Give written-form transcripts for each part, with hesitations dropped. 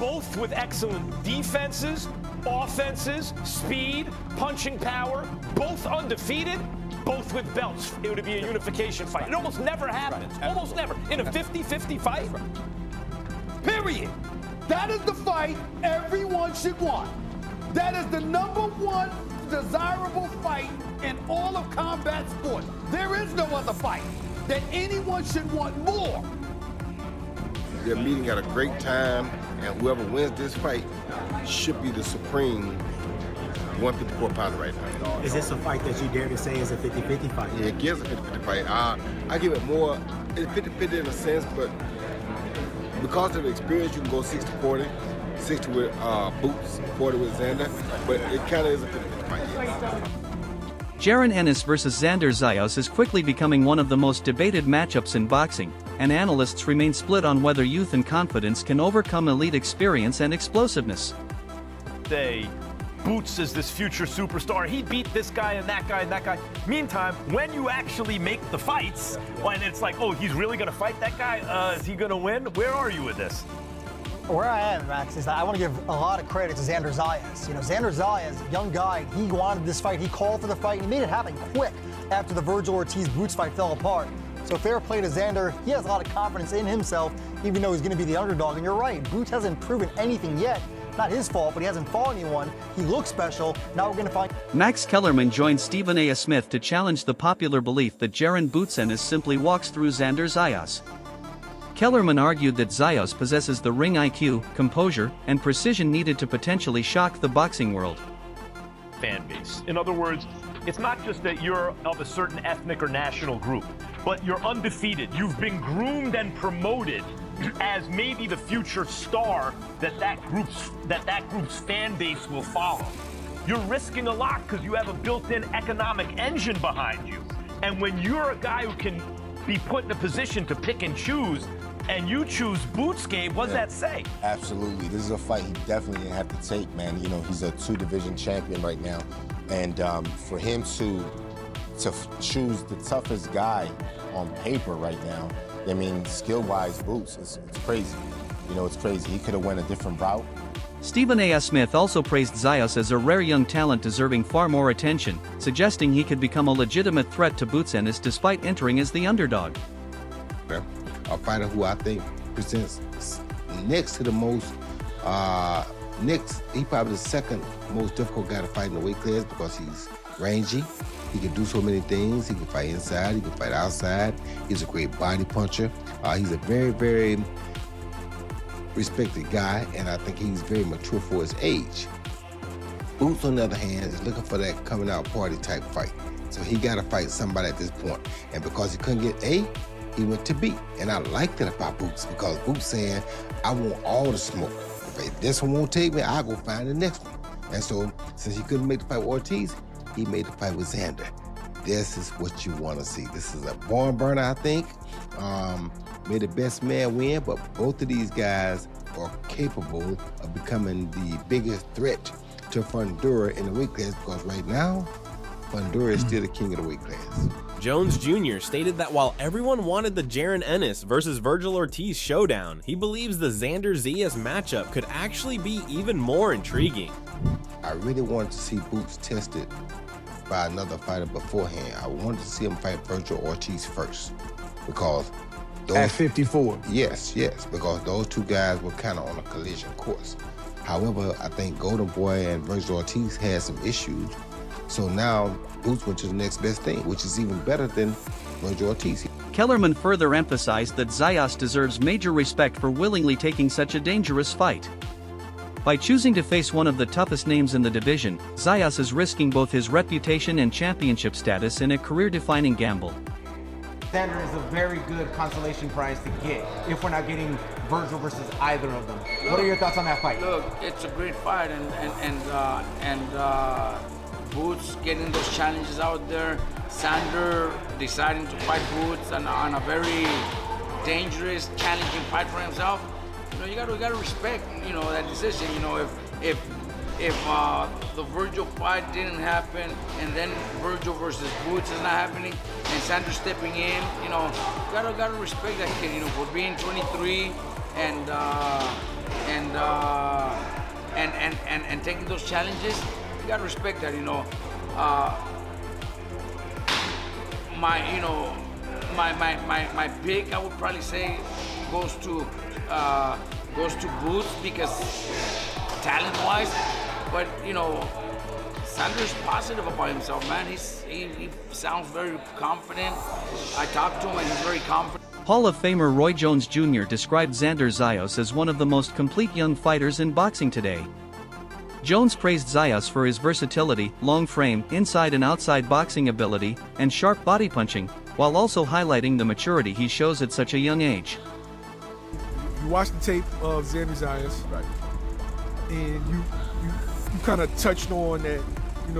both with excellent defenses, offenses, speed, punching power, both undefeated, both with belts. It would be a unification fight. It almost never happens. Almost never. In a 50-50 fight. Period. That is the fight everyone should want. That is the #1 desirable fight in all of combat sports. There is no other fight that anyone should want more. They're meeting at a great time, and whoever wins this fight should be the supreme 154 pounder right now. Is this a fight that you dare to say is a 50-50 fight? Yeah, it gives a 50-50 fight. I give it more, it's 50-50 in a sense, but because of the experience, you can go 60-40, 60 with Boots, 40 with Xander, but it kind of is a 50-50 fight. Yeah. Jaron Ennis versus Xander Zayas is quickly becoming one of the most debated matchups in boxing, and analysts remain split on whether youth and confidence can overcome elite experience and explosiveness. Boots is this future superstar. He beat this guy and that guy and that guy. Meantime, when you actually make the fights, and it's like, oh, he's really going to fight that guy? Is he going to win? Where are you with this? Where I am, Max, is that I want to give a lot of credit to Xander Zayas. You know, Xander Zayas, young guy, he wanted this fight. He called for the fight. He made it happen quick after the Virgil Ortiz-Boots fight fell apart. So fair play to Xander. He has a lot of confidence in himself, even though he's going to be the underdog. And you're right, Boots hasn't proven anything yet. Not his fault, but he hasn't fought anyone. He looks special. Now we're going to find... Max Kellerman joined Stephen A. Smith to challenge the popular belief that Jaron Boots Ennis simply walks through Xander Zayas. Kellerman argued that Zayas possesses the ring IQ, composure, and precision needed to potentially shock the boxing world. Fan base. In other words, it's not just that you're of a certain ethnic or national group, but you're undefeated. You've been groomed and promoted as maybe the future star that group's fan base will follow. You're risking a lot because you have a built-in economic engine behind you. And when you're a guy who can be put in a position to pick and choose, and you choose Boots, Gabe, what does that say? Absolutely. This is a fight he definitely didn't have to take, man. You know, he's a 2-division champion right now. And for him to choose the toughest guy on paper right now, I mean, skill-wise, Boots, it's crazy. You know, it's crazy. He could have went a different route. Stephen A. Smith also praised Zayas as a rare young talent deserving far more attention, suggesting he could become a legitimate threat to Boots Ennis despite entering as the underdog. A fighter who I think presents next to the most, he probably the second most difficult guy to fight in the weight class because he's rangy. He can do so many things. He can fight inside, he can fight outside. He's a great body puncher. He's a very, very respected guy, and I think he's very mature for his age. Boots, on the other hand, is looking for that coming out party type fight. So he got to fight somebody at this point. And because he couldn't get A, he went to B. And I like that about Boots because Boots saying, I want all the smoke. If this one won't take me, I'll go find the next one. And so, since he couldn't make the fight with Ortiz, he made the fight with Xander. This is what you want to see. This is a barn burner, I think. May the best man win, but both of these guys are capable of becoming the biggest threat to Fundura in the weight class because right now, Fundura is still the king of the weight class. Jones Jr. stated that while everyone wanted the Jaron Ennis versus Virgil Ortiz showdown, he believes the Xander Zayas matchup could actually be even more intriguing. I really wanted to see Boots tested by another fighter beforehand. I wanted to see him fight Virgil Ortiz first because those, at 54. Yes, because those two guys were kind of on a collision course. However, I think Golden Boy and Virgil Ortiz had some issues. So now Boots went to the next best thing, which is even better than Virgil Ortiz. Kellerman further emphasized that Zayas deserves major respect for willingly taking such a dangerous fight. By choosing to face one of the toughest names in the division, Zayas is risking both his reputation and championship status in a career-defining gamble. Xander is a very good consolation prize to get if we're not getting Virgil versus either of them. What are your thoughts on that fight? Look, it's a great fight, and Boots getting those challenges out there. Xander deciding to fight Boots on a very dangerous, challenging fight for himself. You know, you gotta respect, you know, that decision. You know, if the Virgil fight didn't happen, and then Virgil versus Boots is not happening, and Xander stepping in, you know, gotta respect that kid. You know, for being 23 and and taking those challenges, you gotta respect that. My pick, I would probably say, goes to Boots because talent-wise, but Xander's positive about himself, man. He sounds very confident. I talked to him and he's very confident. Hall of Famer Roy Jones Jr. described Xander Zayas as one of the most complete young fighters in boxing today. Jones praised Zayas for his versatility, long frame, inside and outside boxing ability, and sharp body punching, while also highlighting the maturity he shows at such a young age. You watch the tape of Xander Zayas, right, and you kind of touched on that,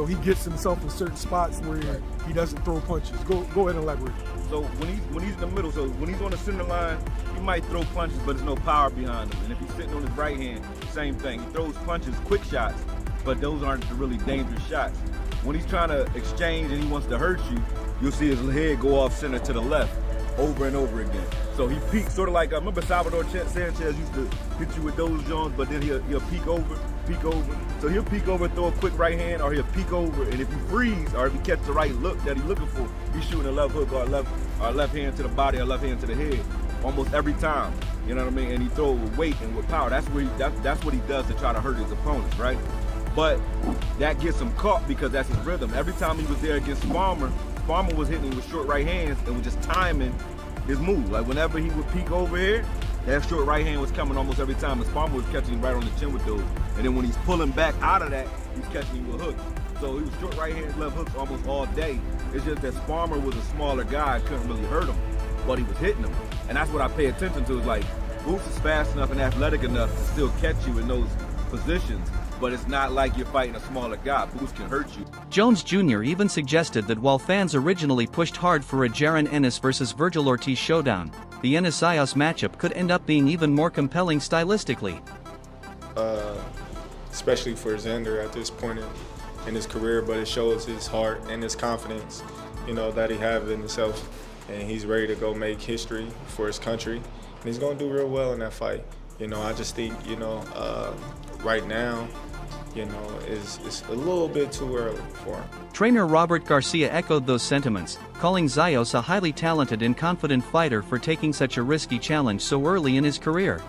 he gets himself in certain spots where he doesn't throw punches. Go ahead and elaborate. So when he's in the middle, so when he's on the center line, he might throw punches, but there's no power behind him. And if he's sitting on his right hand, same thing. He throws punches, quick shots, but those aren't the really dangerous shots. When he's trying to exchange and he wants to hurt you, you'll see his head go off center to the left over and over again. So he peaks, sort of like, remember Salvador Sanchez used to hit you with those Jones, but then he'll peek over. So he'll peek over, throw a quick right hand, or he'll peek over, and if he freeze, or if he catch the right look that he's looking for, he's shooting a left hook or left hand to the body or left hand to the head almost every time. You know what I mean? And he throws with weight and with power. That's what he does to try to hurt his opponents, right? But that gets him caught because that's his rhythm. Every time he was there against Farmer was hitting him with short right hands and was just timing his move. Like whenever he would peek over here, that short right hand was coming almost every time, and Farmer was catching him right on the chin with those. And then when he's pulling back out of that, he's catching him with hooks. So he was short right hands, left hooks almost all day. It's just that Farmer was a smaller guy, couldn't really hurt him, but he was hitting him. And that's what I pay attention to, is like, Boots is fast enough and athletic enough to still catch you in those positions, but it's not like you're fighting a smaller guy. Boots can hurt you. Jones Jr. even suggested that while fans originally pushed hard for a Jaron Ennis versus Vergil Ortiz showdown, the Ennis-Zayas matchup could end up being even more compelling stylistically. Especially for Xander at this point in his career, but it shows his heart and his confidence, that he has in himself, and he's ready to go make history for his country, and he's going to do real well in that fight. I just think, right now, it's a little bit too early for him. Trainer Robert Garcia echoed those sentiments, calling Zayas a highly talented and confident fighter for taking such a risky challenge so early in his career.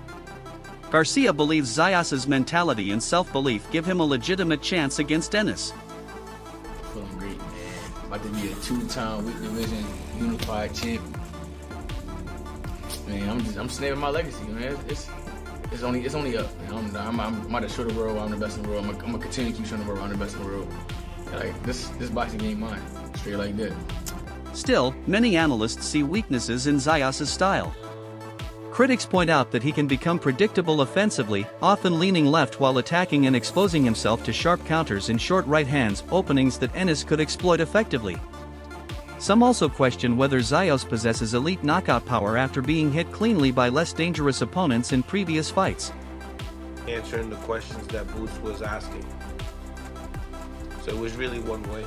Garcia believes Zayas' mentality and self-belief give him a legitimate chance against Ennis. Feeling great, man. About to be a two-time weight division unified champion. Man, I'm snapping my legacy, man. It's only up. Man. I'm at the show the world. I'm the best in the world. I'm gonna continue to keep showing the world I'm the best in the world. Like this boxing game mine, straight like that. Still, many analysts see weaknesses in Zayas' style. Critics point out that he can become predictable offensively, often leaning left while attacking and exposing himself to sharp counters in short right hands, openings that Ennis could exploit effectively. Some also question whether Zayas possesses elite knockout power after being hit cleanly by less dangerous opponents in previous fights. Answering the questions that Boots was asking. So it was really one way.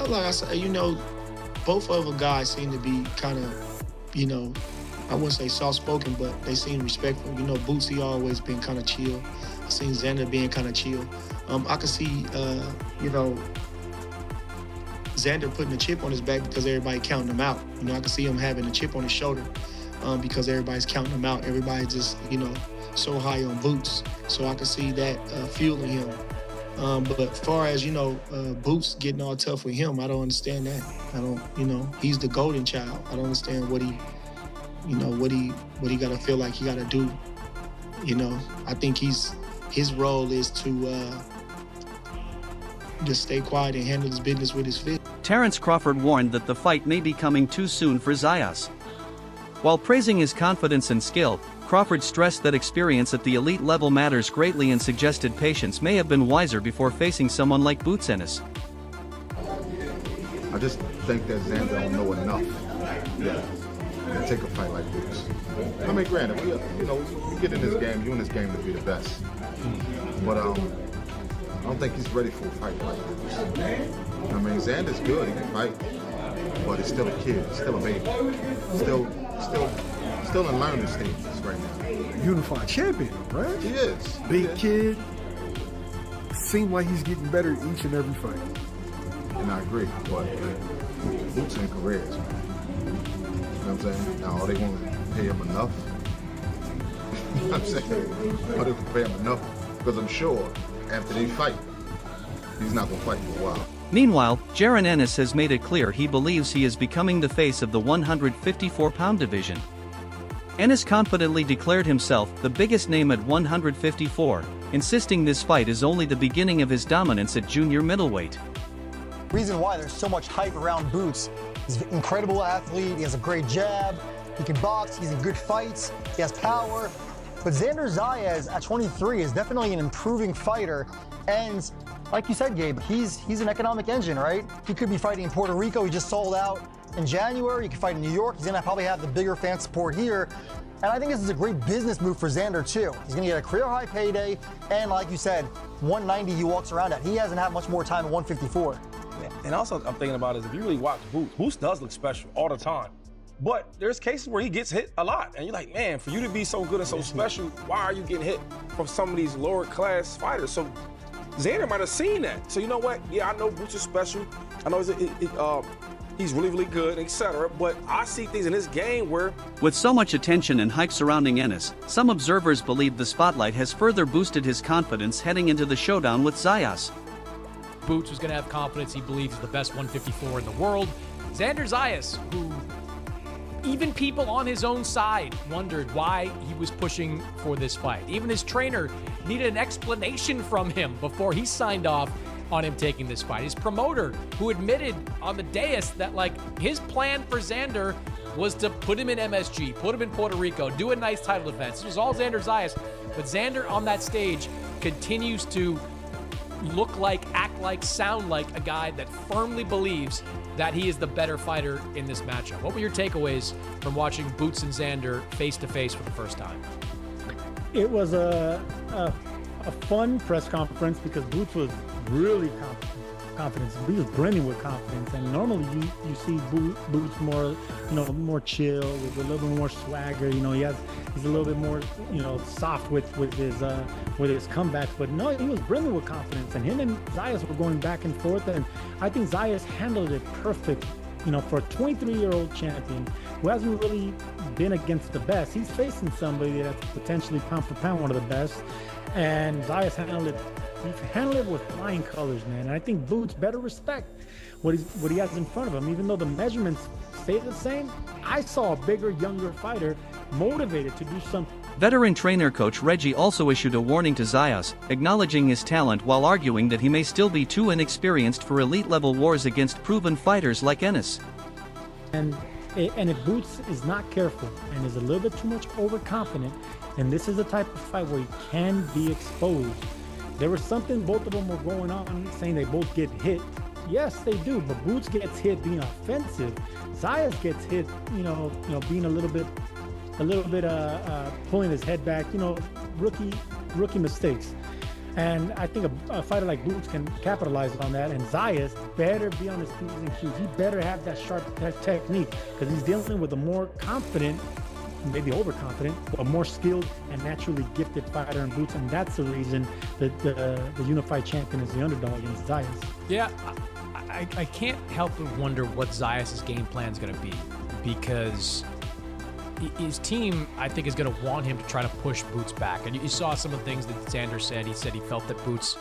Like I said, both of the guys seem to be kind of, I wouldn't say soft-spoken, but they seem respectful. Boots, he always been kind of chill. I seen Xander being kind of chill. I could see, Xander putting a chip on his back because everybody counting him out. I could see him having a chip on his shoulder because everybody's counting him out. Everybody's just, so high on Boots. So I could see that fueling him. But as far as, Boots getting all tough with him, I don't understand that. I don't, he's the golden child. I don't understand what he got to feel like he got to do. I think his role is to just stay quiet and handle his business with his fist. Terence Crawford warned that the fight may be coming too soon for Zayas. While praising his confidence and skill, Crawford stressed that experience at the elite level matters greatly and suggested patience may have been wiser before facing someone like Boots Ennis. I just think that Xander don't know enough to take a fight like Boots. I mean, granted, we get in this game, you in this game to be the best. But I don't think he's ready for a fight like Boots. I mean, Xander's good, he can fight, but he's still a kid, still a baby, still in learning stages right now. unified champion, right? He is. Big kid. Seemed like he's getting better each and every fight. And I agree, but Boots in careers, man. You know what I'm saying? Now, are they going to pay him enough? You know what I'm saying? Are they going to pay him enough? Because I'm sure after they fight, he's not going to fight for a while. Meanwhile, Jaron Ennis has made it clear he believes he is becoming the face of the 154-pound division. Ennis confidently declared himself the biggest name at 154, insisting this fight is only the beginning of his dominance at junior middleweight. Reason why there's so much hype around Boots. He's an incredible athlete, he has a great jab, he can box, he's in good fights, he has power. But Xander Zayas at 23 is definitely an improving fighter, and like you said, Gabe, he's an economic engine, right? He could be fighting in Puerto Rico, he just sold out in January, he could fight in New York, he's gonna probably have the bigger fan support here. And I think this is a great business move for Xander too. He's gonna get a career high payday, and like you said, 190 he walks around at. He hasn't had much more time at 154. And also I'm thinking about is if you really watch Boots does look special all the time. But there's cases where he gets hit a lot. And you're like, man, for you to be so good and so special, why are you getting hit from some of these lower class fighters? So Xander might have seen that. So you know what? Yeah, I know Boots is special. I know he's really, really good, etc. But I see things in this game where... With so much attention and hype surrounding Ennis, some observers believe the spotlight has further boosted his confidence heading into the showdown with Zayas. Boots was going to have confidence. He believes he's the best 154 in the world. Xander Zayas, who even people on his own side wondered why he was pushing for this fight. Even his trainer needed an explanation from him before he signed off on him taking this fight. His promoter, who admitted on the dais that his plan for Xander was to put him in MSG, put him in Puerto Rico, do a nice title defense. This was all Xander Zayas, but Xander on that stage continues to look like, act like, sound like a guy that firmly believes that he is the better fighter in this matchup. What were your takeaways from watching Boots and Xander face-to-face for the first time? It was a fun press conference because Boots was really confident. He was brimming with confidence, and normally you see Boots more, more chill, with a little bit more swagger. He's a little bit more, soft with his comebacks. But no, he was brimming with confidence, and him and Zayas were going back and forth, and I think Zayas handled it perfect. For a 23-year-old champion who hasn't really been against the best, he's facing somebody that's potentially pound for pound one of the best, and Zayas handled it. He handled it with flying colors, man. And I think Boots better respect what he has in front of him. Even though the measurements stay the same, I saw a bigger, younger fighter motivated to do something. Veteran trainer coach Reggie also issued a warning to Zayas, acknowledging his talent while arguing that he may still be too inexperienced for elite-level wars against proven fighters like Ennis. And if Boots is not careful and is a little bit too much overconfident, and this is the type of fight where he can be exposed. There was something both of them were going on, saying they both get hit. Yes, they do, but Boots gets hit being offensive. Zayas gets hit, being a little bit pulling his head back, rookie mistakes. And I think a fighter like Boots can capitalize on that, and Zayas better be on his P's and Q's. He better have that sharp technique, because he's dealing with a more confident, maybe overconfident, but more skilled and naturally gifted fighter in Boots, and that's the reason that the unified champion is the underdog against Zayas. Yeah, I can't help but wonder what Zayas' game plan is going to be, because his team, I think, is going to want him to try to push Boots back. And you saw some of the things that Xander said. He said he felt that Boots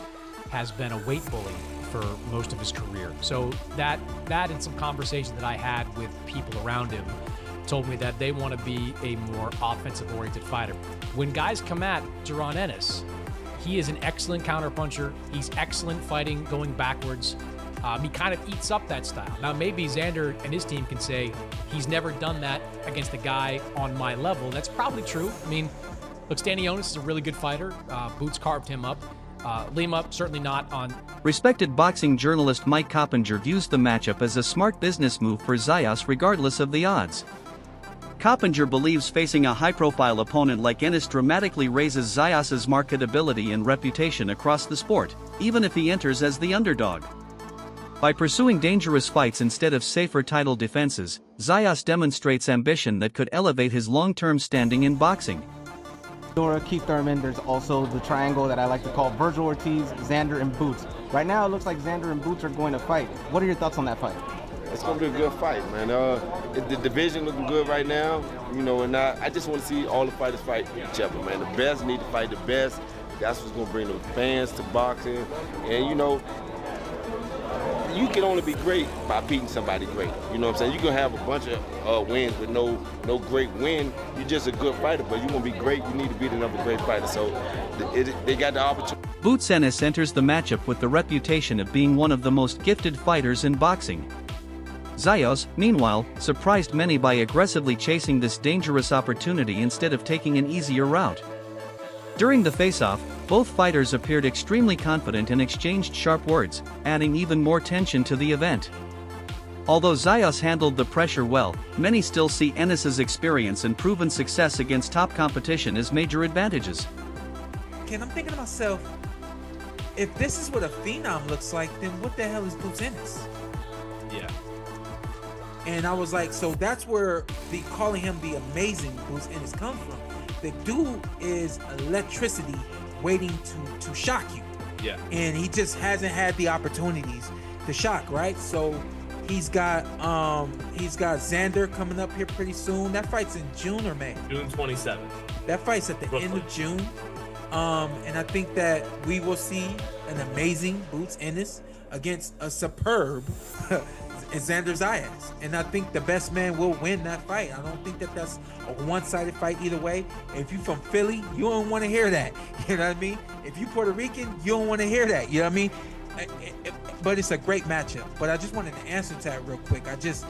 has been a weight bully for most of his career. So that and some conversations that I had with people around him told me that they want to be a more offensive-oriented fighter. When guys come at Jaron Ennis, he is an excellent counterpuncher. He's excellent fighting, going backwards. He kind of eats up that style. Now, maybe Xander and his team can say he's never done that against a guy on my level. That's probably true. I mean, look, Stanionis is a really good fighter. Boots carved him up. Lima, certainly not on. Respected boxing journalist Mike Coppinger views the matchup as a smart business move for Zayas regardless of the odds. Coppinger believes facing a high-profile opponent like Ennis dramatically raises Zayas' marketability and reputation across the sport, even if he enters as the underdog. By pursuing dangerous fights instead of safer title defenses, Zayas demonstrates ambition that could elevate his long-term standing in boxing. Dora, Keith Thurman. There's also the triangle that I like to call Virgil Ortiz, Xander, and Boots. Right now, it looks like Xander and Boots are going to fight. What are your thoughts on that fight? It's going to be a good fight, man. The division looking good right now, you know, and I just want to see all the fighters fight each other, man. The best need to fight the best. That's what's going to bring the fans to boxing. And, you know, you can only be great by beating somebody great. You know what I'm saying? You can have a bunch of wins with no great win. You're just a good fighter, but you want to be great, you need to beat another great fighter. So they got the opportunity. Boots Ennis enters the matchup with the reputation of being one of the most gifted fighters in boxing. Zayas, meanwhile, surprised many by aggressively chasing this dangerous opportunity instead of taking an easier route. During the face-off, both fighters appeared extremely confident and exchanged sharp words, adding even more tension to the event. Although Zayas handled the pressure well, many still see Ennis's experience and proven success against top competition as major advantages. And I'm thinking to myself, if this is what a phenom looks like, then what the hell is Boots Ennis? Yeah. And I was like, so that's where calling him the amazing Boots Ennis comes from. The dude is electricity waiting to shock you. Yeah. And he just hasn't had the opportunities to shock, right? So he's got Xander coming up here pretty soon. That fight's in June or May? June 27th. That fight's at the end of June. And I think that we will see an amazing Boots Ennis against a superb Xander Zayas. And I think the best man will win that fight. I don't think that that's a one-sided fight either way. If you're from Philly, you don't want to hear that. You know what I mean? If you're Puerto Rican, you don't want to hear that. You know what I mean? But it's a great matchup. But I just wanted to answer to that real quick. I just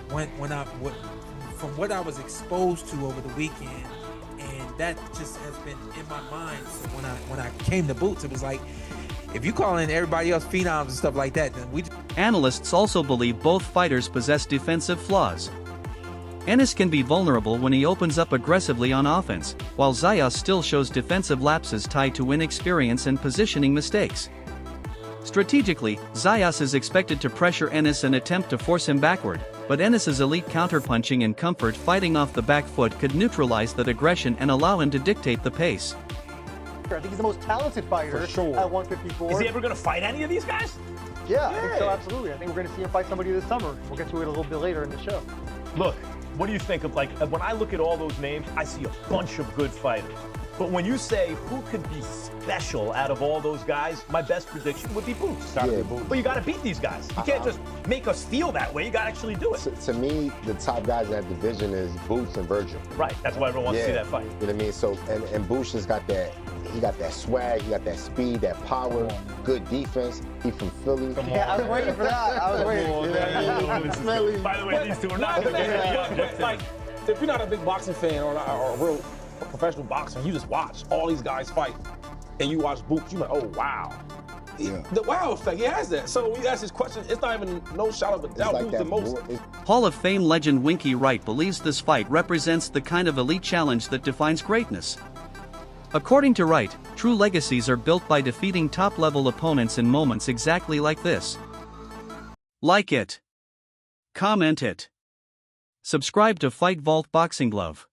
from what I was exposed to over the weekend, and that just has been in my mind. So when I came to Boots, it was like, if you call in everybody else phenoms and stuff like that, then we... Analysts also believe both fighters possess defensive flaws. Ennis can be vulnerable when he opens up aggressively on offense, while Zayas still shows defensive lapses tied to inexperience and positioning mistakes. Strategically, Zayas is expected to pressure Ennis and attempt to force him backward, but Ennis's elite counterpunching and comfort fighting off the back foot could neutralize that aggression and allow him to dictate the pace. I think he's the most talented fighter at 154. Is he ever going to fight any of these guys? Yeah, I think so, absolutely. I think we're going to see him fight somebody this summer. We'll get to it a little bit later in the show. Look, what do you think of, like, when I look at all those names, I see a bunch of good fighters. But when you say who could be special out of all those guys, my best prediction would be Boots. But you got to beat these guys. You can't just make us feel that way. You got to actually do it. To me, the top guys in that division is Boots and Virgil. Right. That's why everyone wants to see that fight. You know what I mean? So, and Boots has got that. He got that swag, he got that speed, that power, good defense. He from Philly. Yeah, I was waiting for that. I was waiting. By the way, these two are not the best. Like, if you're not a big boxing fan or a real professional boxer, you just watch all these guys fight, and you watch Boots, you're like, oh, wow. Yeah. The wow effect, he has that. So when you ask this question, it's not even no shot of a doubt who's the most. Hall of Fame legend Winky Wright believes this fight represents the kind of elite challenge that defines greatness. According to Wright, true legacies are built by defeating top-level opponents in moments exactly like this. Like it. Comment it. Subscribe to Fight Vault Boxing Glove.